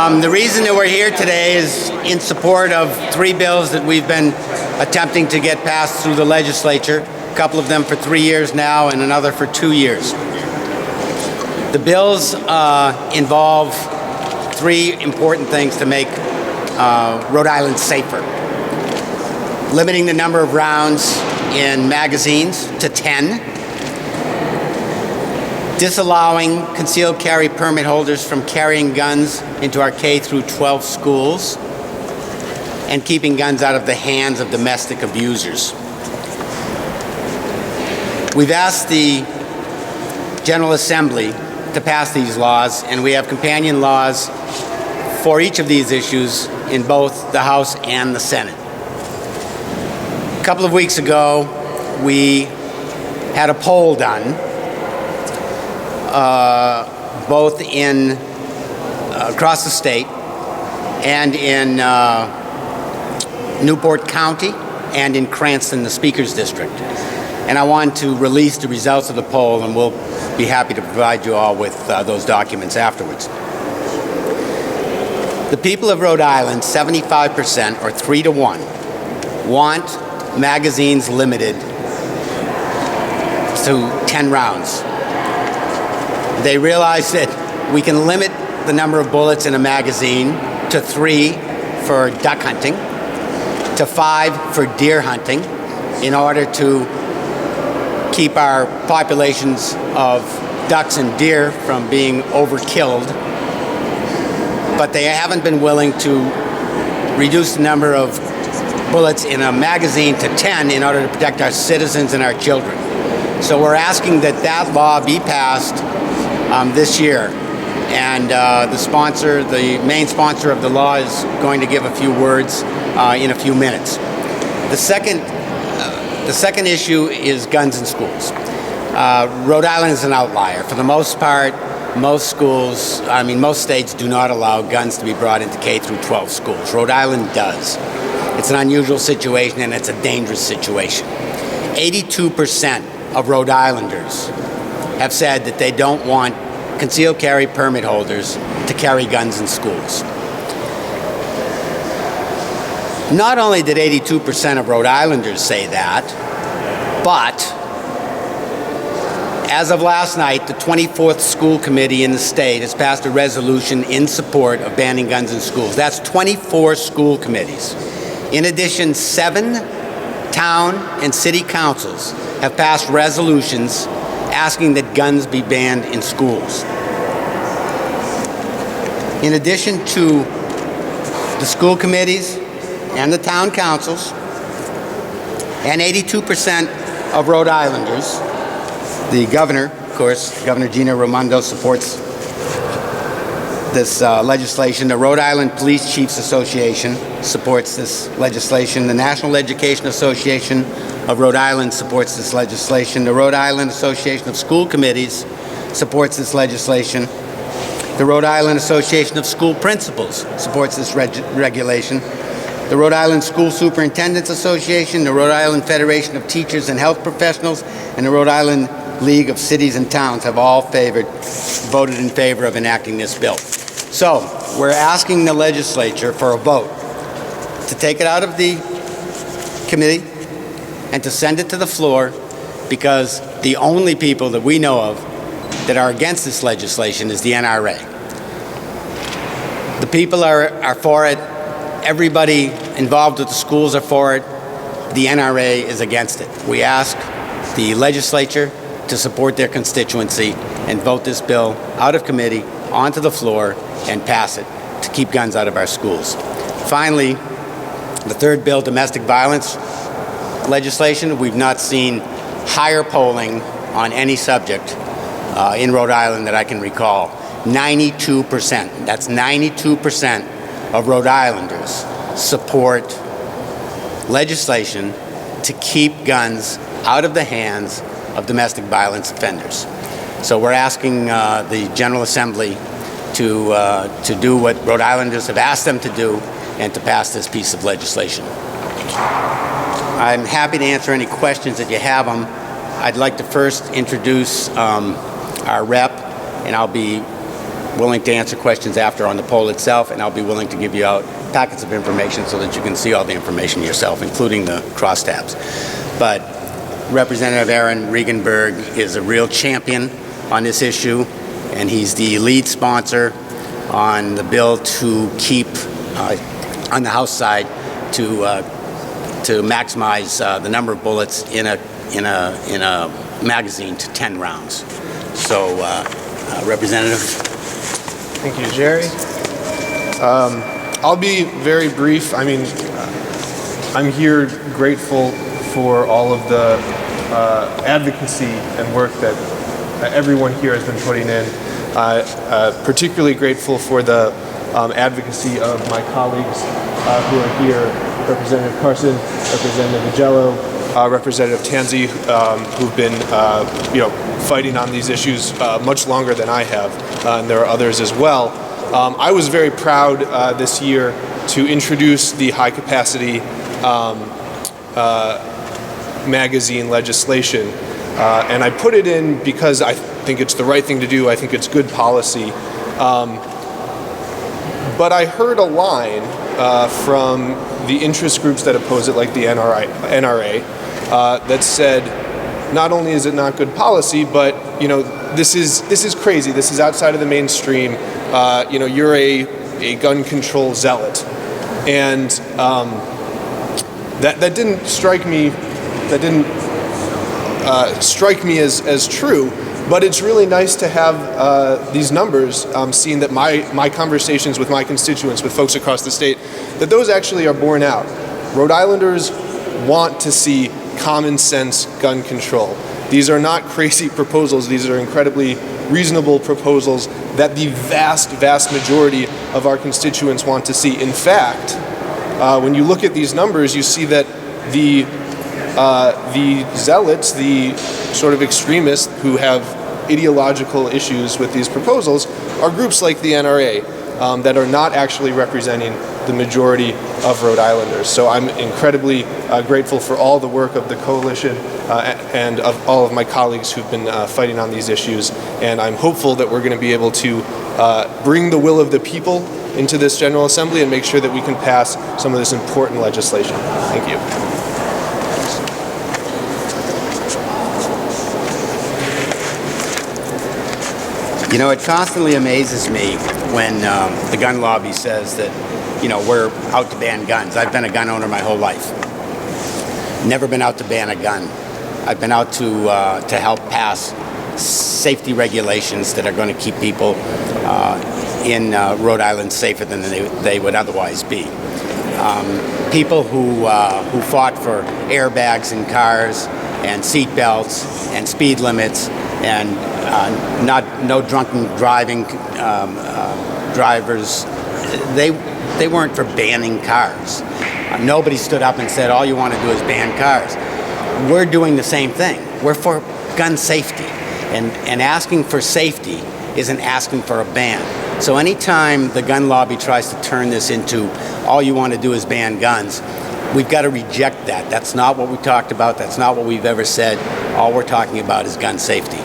The reason that we're here today is in support of 3 bills that we've been attempting to get passed through the legislature, a couple of them for 3 years now and another for 2 years. The bills involve 3 important things to make Rhode Island safer. Limiting the number of rounds in magazines to 10. Disallowing concealed carry permit holders from carrying guns into our K through 12 schools, and keeping guns out of the hands of domestic abusers. We've asked the General Assembly to pass these laws, and we have companion laws for each of these issues in both the House and the Senate. A couple of weeks ago, we had a poll done both in across the state and in Newport County and in Cranston, the Speaker's District. And I want to release the results of the poll, and we'll be happy to provide you all with those documents afterwards. The people of Rhode Island, 75%, or 3 to 1, want magazines limited to 10 rounds. They realize that we can limit the number of bullets in a magazine to 3 for duck hunting, to 5 for deer hunting, in order to keep our populations of ducks and deer from being overkilled. But they haven't been willing to reduce the number of bullets in a magazine to 10 in order to protect our citizens and our children. So we're asking that that law be passed this year, and the main sponsor of the law is going to give a few words in a few minutes. The second issue is guns in schools. Rhode Island is an outlier. For the most part, most states do not allow guns to be brought into K through 12 schools. Rhode Island does. It's an unusual situation, and it's a dangerous situation. 82% of Rhode Islanders have said that they don't want concealed carry permit holders to carry guns in schools. Not only did 82% of Rhode Islanders say that, but as of last night, the 24th school committee in the state has passed a resolution in support of banning guns in schools. That's 24 school committees. In addition, 7 town and city councils have passed resolutions asking that guns be banned in schools. In addition to the school committees and the town councils, and 82% of Rhode Islanders, the governor, of course, Governor Gina Raimondo supports this legislation. The Rhode Island Police Chiefs Association supports this legislation. The National Education Association of Rhode Island supports this legislation. The Rhode Island Association of School Committees supports this legislation. The Rhode Island Association of School Principals supports this regulation. The Rhode Island School Superintendents Association, the Rhode Island Federation of Teachers and Health Professionals, and the Rhode Island League of Cities and Towns have all voted in favor of enacting this bill. So we're asking the legislature for a vote to take it out of the committee and to send it to the floor, because the only people that we know of that are against this legislation is the NRA. The people are for it. Everybody involved with the schools are for it. The NRA is against it. We ask the legislature to support their constituency and vote this bill out of committee, onto the floor, and pass it to keep guns out of our schools. Finally, the third bill, domestic violence legislation. We've not seen higher polling on any subject in Rhode Island that I can recall. 92%. That's 92% of Rhode Islanders support legislation to keep guns out of the hands of domestic violence offenders. So we're asking the General Assembly to do what Rhode Islanders have asked them to do and to pass this piece of legislation. I'm happy to answer any questions that you have. I'd like to first introduce our rep, and I'll be willing to answer questions after on the poll itself, and I'll be willing to give you out packets of information so that you can see all the information yourself, including the crosstabs. But Representative Aaron Ricagv is a real champion on this issue, and he's the lead sponsor on the bill to keep, on the House side, to maximize the number of bullets in a magazine to 10 rounds. So, Representative. Thank you, Jerry. I'll be very brief. I mean, I'm here grateful for all of the advocacy and work that everyone here has been putting in. Particularly grateful for the advocacy of my colleagues who are here, Representative Carson, Representative Ajello, Representative Tanzi, who've been fighting on these issues much longer than I have, and there are others as well. I was very proud this year to introduce the high-capacity magazine legislation, and I put it in because I think it's the right thing to do. I think it's good policy. But I heard a line from the interest groups that oppose it, like the NRA, that said, not only is it not good policy, but this is crazy. This is outside of the mainstream. You're a gun control zealot, and that didn't strike me. That didn't strike me as true. But it's really nice to have these numbers, seeing that my conversations with my constituents, with folks across the state, that those actually are borne out. Rhode Islanders want to see common sense gun control. These are not crazy proposals. These are incredibly reasonable proposals that the vast, vast majority of our constituents want to see. In fact, when you look at these numbers, you see that the zealots, the sort of extremists who have ideological issues with these proposals, are groups like the NRA that are not actually representing the majority of Rhode Islanders. So I'm incredibly grateful for all the work of the coalition and of all of my colleagues who've been fighting on these issues, and I'm hopeful that we're going to be able to bring the will of the people into this General Assembly and make sure that we can pass some of this important legislation. Thank you. It constantly amazes me when the gun lobby says that, we're out to ban guns. I've been a gun owner my whole life. Never been out to ban a gun. I've been out to help pass safety regulations that are going to keep people in Rhode Island safer than they would otherwise be. People who fought for airbags in cars and seat belts and speed limits and no drunken driving drivers, they weren't for banning cars. Nobody stood up and said, all you want to do is ban cars. We're doing the same thing. We're for gun safety. And asking for safety isn't asking for a ban. So anytime the gun lobby tries to turn this into all you want to do is ban guns, we've got to reject that. That's not what we talked about. That's not what we've ever said. All we're talking about is gun safety.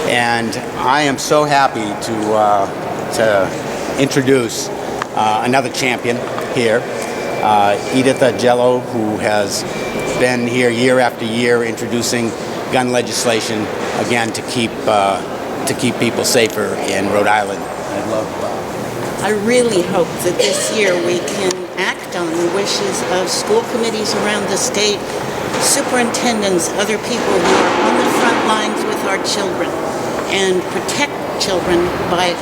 And I am so happy to introduce another champion here, Edith Ajello, who has been here year after year introducing gun legislation, again, to keep people safer in Rhode Island. I really hope that this year we can act on the wishes of school committees around the state, superintendents, other people who are on the front lines with our children, and protect children by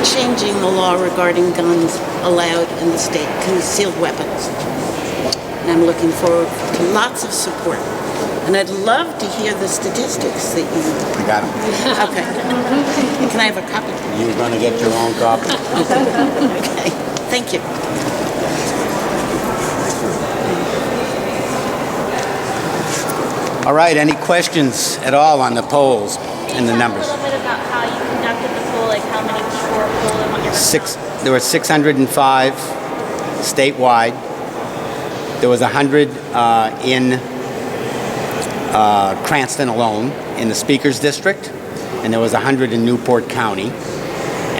changing the law regarding guns allowed in the state, concealed weapons. And I'm looking forward to lots of support. And I'd love to hear the statistics that you... I got them. Okay. Can I have a copy? You're going to get your own copy. Okay. Thank you. All right, any questions at all on the polls and the numbers? Talk a little bit about how you conducted the poll, like how many people were polled and what your There were 605 statewide. There was 100 in Cranston alone in the Speaker's District, and there was 100 in Newport County.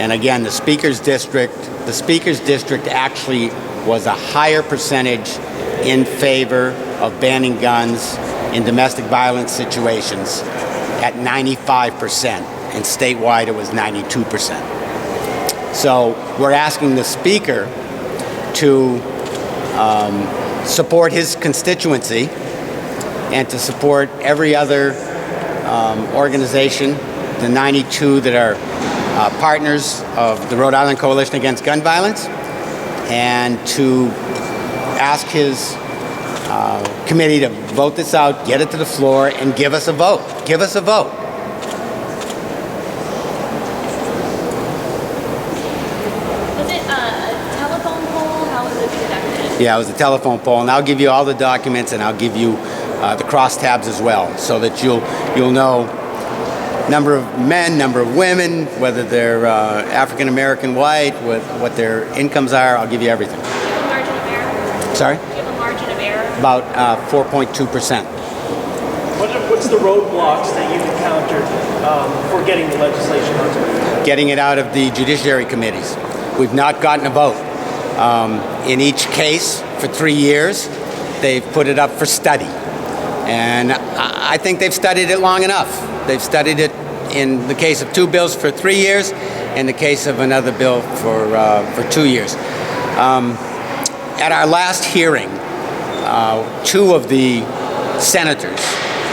And again, the Speaker's District actually was a higher percentage in favor of banning guns in domestic violence situations at 95%, and statewide it was 92%. So we're asking the Speaker to support his constituency and to support every other organization, the 92 that are partners of the Rhode Island Coalition Against Gun Violence, and to ask his committee to vote this out, get it to the floor, and give us a vote. Give us a vote. Was it a telephone poll? How was it conducted? Yeah, it was a telephone poll, and I'll give you all the documents, and I'll give you the crosstabs as well, so that you'll know number of men, number of women, whether they're African American, white, what their incomes are. I'll give you everything. Do you have a margin of error? Sorry? Do you have a margin of error? About 4.2%. What's the roadblocks that you've encountered for getting the legislation onto it? Getting it out of the judiciary committees. We've not gotten a vote. In each case, for 3 years, they've put it up for study. And I think they've studied it long enough. They've studied it in the case of 2 bills for 3 years, in the case of another bill for 2 years. At our last hearing, 2 of the senators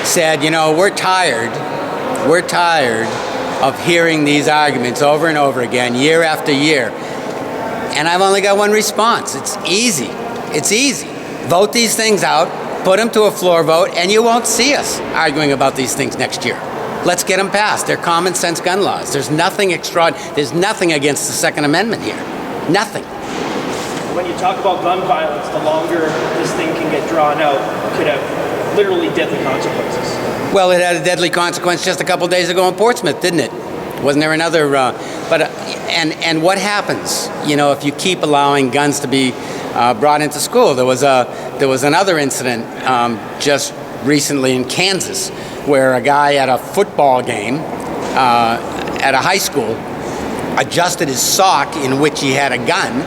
said, you know, we're tired of hearing these arguments over and over again, year after year. And I've only got one response. It's easy. It's easy. Vote these things out, put them to a floor vote, and you won't see us arguing about these things next year. Let's get them passed. They're common sense gun laws. There's nothing extraordinary. There's nothing against the Second Amendment here. Nothing. When you talk about gun violence, the longer this thing can get drawn out, could have literally deadly consequences. Well, it had a deadly consequence just a couple days ago in Portsmouth, didn't it? Wasn't there another? And what happens? You know, if you keep allowing guns to be brought into school, there was another incident just recently in Kansas, where a guy at a football game at a high school adjusted his sock in which he had a gun,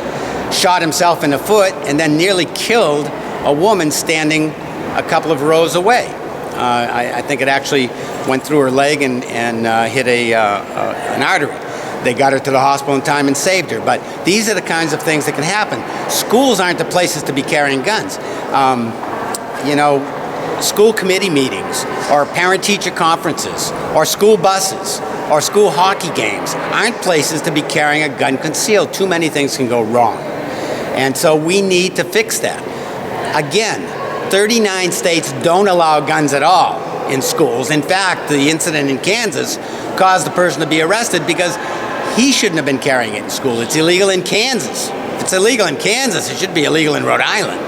shot himself in the foot, and then nearly killed a woman standing a couple of rows away. I think it actually went through her leg and hit an artery. They got her to the hospital in time and saved her. But these are the kinds of things that can happen. Schools aren't the places to be carrying guns. You know, school committee meetings or parent-teacher conferences or school buses or school hockey games aren't places to be carrying a gun concealed. Too many things can go wrong. And so we need to fix that. Again, 39 states don't allow guns at all in schools. In fact, the incident in Kansas caused the person to be arrested because he shouldn't have been carrying it in school. It's illegal in Kansas. If it's illegal in Kansas, it should be illegal in Rhode Island.